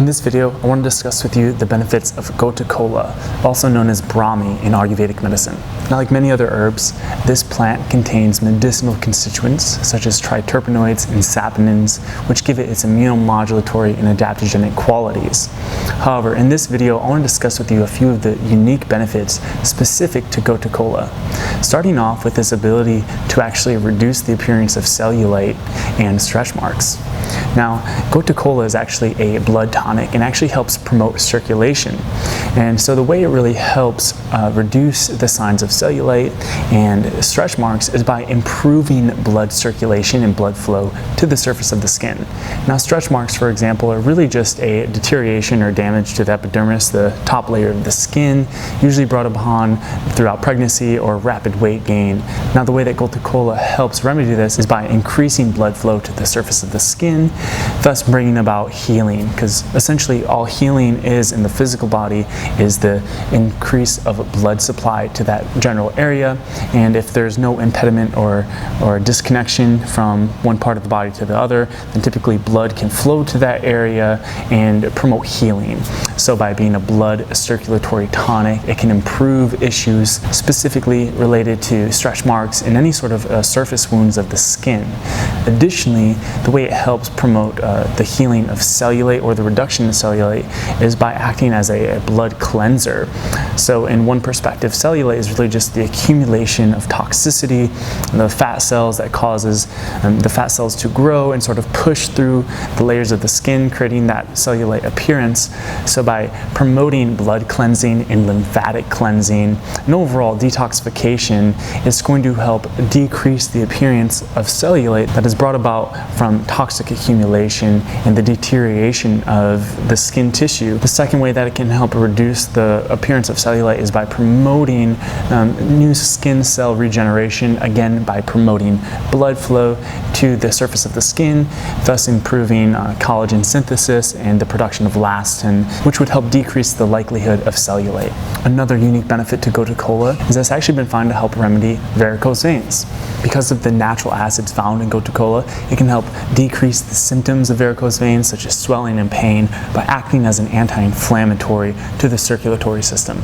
In this video, I want to discuss with you the benefits of Gotu Kola, also known as Brahmi in Ayurvedic medicine. Now, like many other herbs, this plant contains medicinal constituents such as triterpenoids and saponins, which give it its immunomodulatory and adaptogenic qualities. However, in this video, I want to discuss with you a few of the unique benefits specific to Gotu Kola, starting off with this ability to actually reduce the appearance of cellulite and stretch marks. Now, Gotu Kola is actually a blood tonic and actually helps promote circulation. And so the way it really helps reduce the signs of cellulite and stretch marks is by improving blood circulation and blood flow to the surface of the skin. Now, stretch marks, for example, are really just a deterioration or damage to the epidermis, the top layer of the skin, usually brought upon throughout pregnancy or rapid weight gain. Now, the way that Gotu Kola helps remedy this is by increasing blood flow to the surface of the skin, thus bringing about healing, because essentially all healing is in the physical body is the increase of blood supply to that general area. And if there's no impediment or disconnection from one part of the body to the other, then typically blood can flow to that area and promote healing. So by being a blood circulatory tonic, it can improve issues specifically related to stretch marks and any sort of surface wounds of the skin. Additionally, the way it helps promote the healing of cellulite or the reduction of cellulite is by acting as a blood cleanser. So in one perspective, cellulite is really just the accumulation of toxicity, the fat cells that causes the fat cells to grow and sort of push through the layers of the skin, creating that cellulite appearance. So by promoting blood cleansing and lymphatic cleansing and overall detoxification, it's going to help decrease the appearance of cellulite that is brought about from toxic accumulation and the deterioration of the skin tissue. The second way that it can help reduce the appearance of cellulite is by promoting new skin cell regeneration, again by promoting blood flow to the surface of the skin, thus improving collagen synthesis and the production of elastin, which would help decrease the likelihood of cellulite. Another unique benefit to Gotu Kola is that it's actually been found to help remedy varicose veins. Because of the natural acids found in Gotu Kola, it can help decrease the symptoms of varicose veins, such as swelling and pain, by acting as an anti-inflammatory to the circulatory system.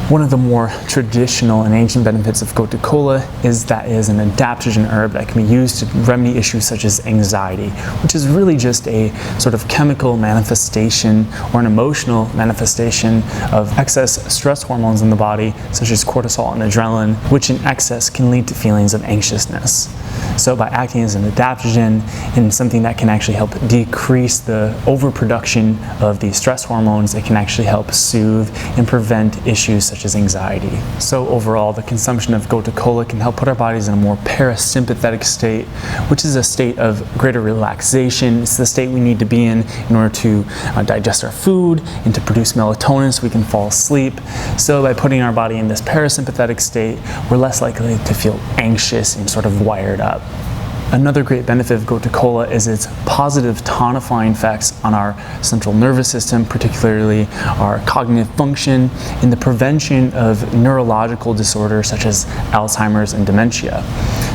One of the more traditional and ancient benefits of Gotu Kola is that it is an adaptogen herb that can be used to remedy issues such as anxiety, which is really just a sort of chemical manifestation or an emotional manifestation of excess stress hormones in the body, such as cortisol and adrenaline, which in excess can lead to feelings of anxiousness. So by acting as an adaptogen and something that can actually help decrease the overproduction of these stress hormones, it can actually help soothe and prevent issues such as anxiety. So overall, the consumption of Gotu Kola can help put our bodies in a more parasympathetic state, which is a state of greater relaxation. It's the state we need to be in order to digest our food and to produce melatonin so we can fall asleep. So by putting our body in this parasympathetic state, we're less likely to feel anxious and sort of wired up. Another great benefit of Gotu Kola is its positive tonifying effects on our central nervous system, particularly our cognitive function, and the prevention of neurological disorders such as Alzheimer's and dementia.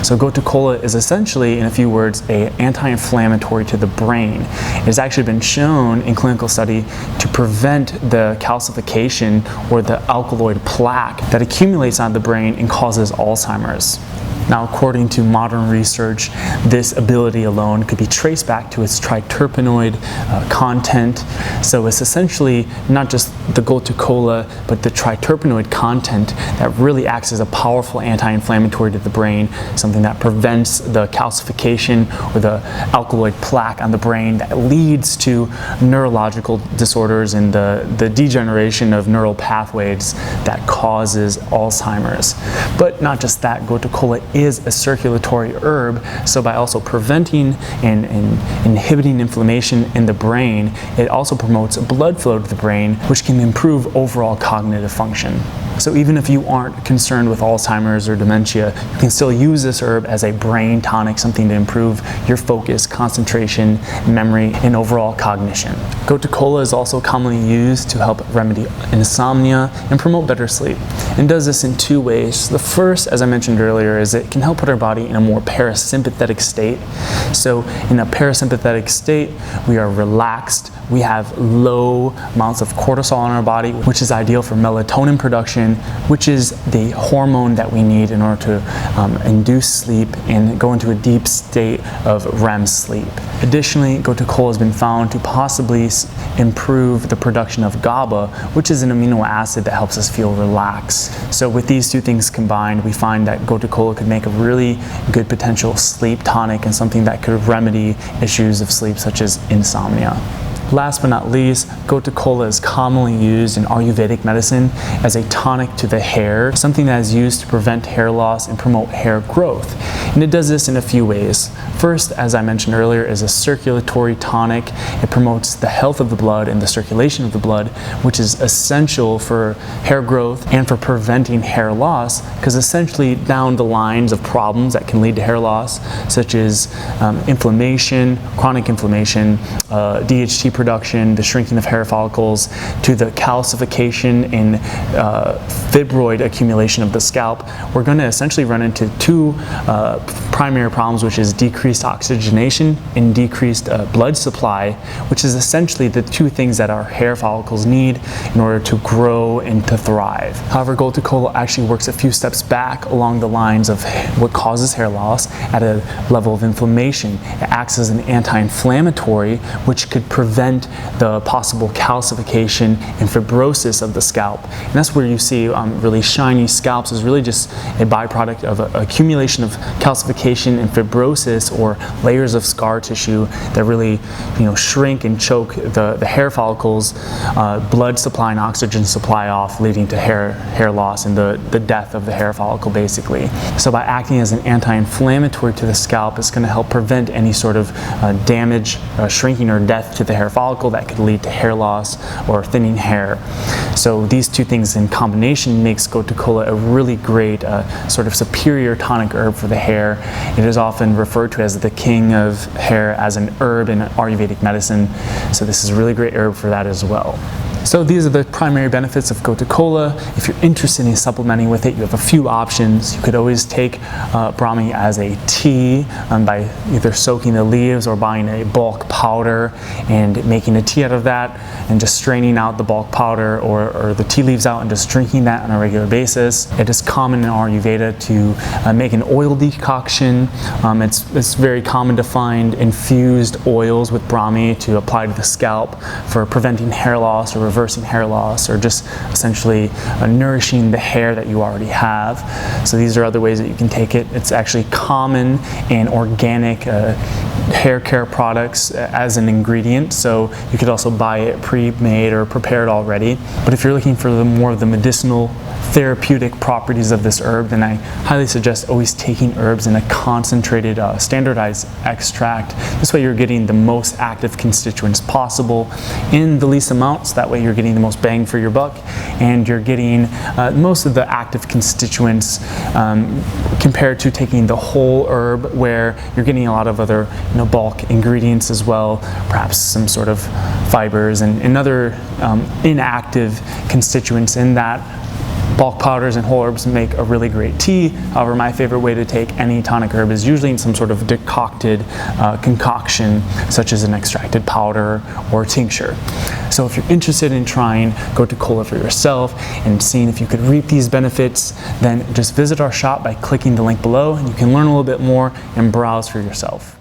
So Gotu Kola is essentially, in a few words, an anti-inflammatory to the brain. It has actually been shown in clinical study to prevent the calcification or the alkaloid plaque that accumulates on the brain and causes Alzheimer's. Now, according to modern research, this ability alone could be traced back to its triterpenoid content. So it's essentially not just the Gotu Kola, but the triterpenoid content that really acts as a powerful anti-inflammatory to the brain, something that prevents the calcification or the alkaloid plaque on the brain that leads to neurological disorders and the degeneration of neural pathways that causes Alzheimer's. But not just that, Gotu Kola is a circulatory herb, so by also preventing and inhibiting inflammation in the brain, it also promotes blood flow to the brain, which can improve overall cognitive function. So even if you aren't concerned with Alzheimer's or dementia, you can still use this herb as a brain tonic, something to improve your focus, concentration, memory, and overall cognition. Gotu Kola is also commonly used to help remedy insomnia and promote better sleep. And does this in two ways. The first, as I mentioned earlier, is it can help put our body in a more parasympathetic state. So in a parasympathetic state, we are relaxed, we have low amounts of cortisol in our body, which is ideal for melatonin production, which is the hormone that we need in order to induce sleep and go into a deep state of REM sleep. Additionally, Gotu Kola has been found to possibly improve the production of GABA, which is an amino acid that helps us feel relaxed. So with these two things combined, we find that Gotu Kola could make a really good potential sleep tonic and something that could remedy issues of sleep such as insomnia. Last but not least, Gotu Kola is commonly used in Ayurvedic medicine as a tonic to the hair, something that is used to prevent hair loss and promote hair growth. And it does this in a few ways. First, as I mentioned earlier, is a circulatory tonic. It promotes the health of the blood and the circulation of the blood, which is essential for hair growth and for preventing hair loss, because essentially down the lines of problems that can lead to hair loss, such as inflammation, chronic inflammation, DHT production, the shrinking of hair follicles, to the calcification and fibroid accumulation of the scalp, we're going to essentially run into two primary problems, which is decreased oxygenation and decreased blood supply, which is essentially the two things that our hair follicles need in order to grow and to thrive. However, Gotu Kola actually works a few steps back along the lines of what causes hair loss at a level of inflammation. It acts as an anti-inflammatory, which could prevent the possible calcification and fibrosis of the scalp. And that's where you see really shiny scalps is really just a byproduct of an accumulation of calcification and fibrosis, or layers of scar tissue that really shrink and choke the hair follicles, blood supply and oxygen supply off, leading to hair loss and the death of the hair follicle basically. So by acting as an anti-inflammatory to the scalp, it's going to help prevent any sort of damage, shrinking or death to the hair follicle that could lead to hair loss or thinning hair. So these two things in combination makes Gotu Kola a really great sort of superior tonic herb for the hair. It is often referred to as the king of hair as an herb in Ayurvedic medicine. So this is a really great herb for that as well. So these are the primary benefits of Gotu Kola. If you're interested in supplementing with it, you have a few options. You could always take Brahmi as a tea by either soaking the leaves or buying a bulk powder and making a tea out of that and just straining out the bulk powder or the tea leaves out and just drinking that on a regular basis. It is common in Ayurveda to make an oil decoction. It's very common to find infused oils with Brahmi to apply to the scalp for preventing hair loss or reversing hair loss, or just essentially nourishing the hair that you already have. So these are other ways that you can take it. It's actually common in organic hair care products as an ingredient, so you could also buy it pre-made or prepared already. But if you're looking for more of the medicinal therapeutic properties of this herb, then I highly suggest always taking herbs in a concentrated, standardized extract. This way you're getting the most active constituents possible in the least amounts. That way you're getting the most bang for your buck, and you're getting most of the active constituents compared to taking the whole herb, where you're getting a lot of other bulk ingredients as well, perhaps some sort of fibers and other inactive constituents in that. Bulk powders and whole herbs make a really great tea. However, my favorite way to take any tonic herb is usually in some sort of decocted concoction, such as an extracted powder or tincture. So if you're interested in trying Gotu Kola for yourself and seeing if you could reap these benefits, then just visit our shop by clicking the link below, and you can learn a little bit more and browse for yourself.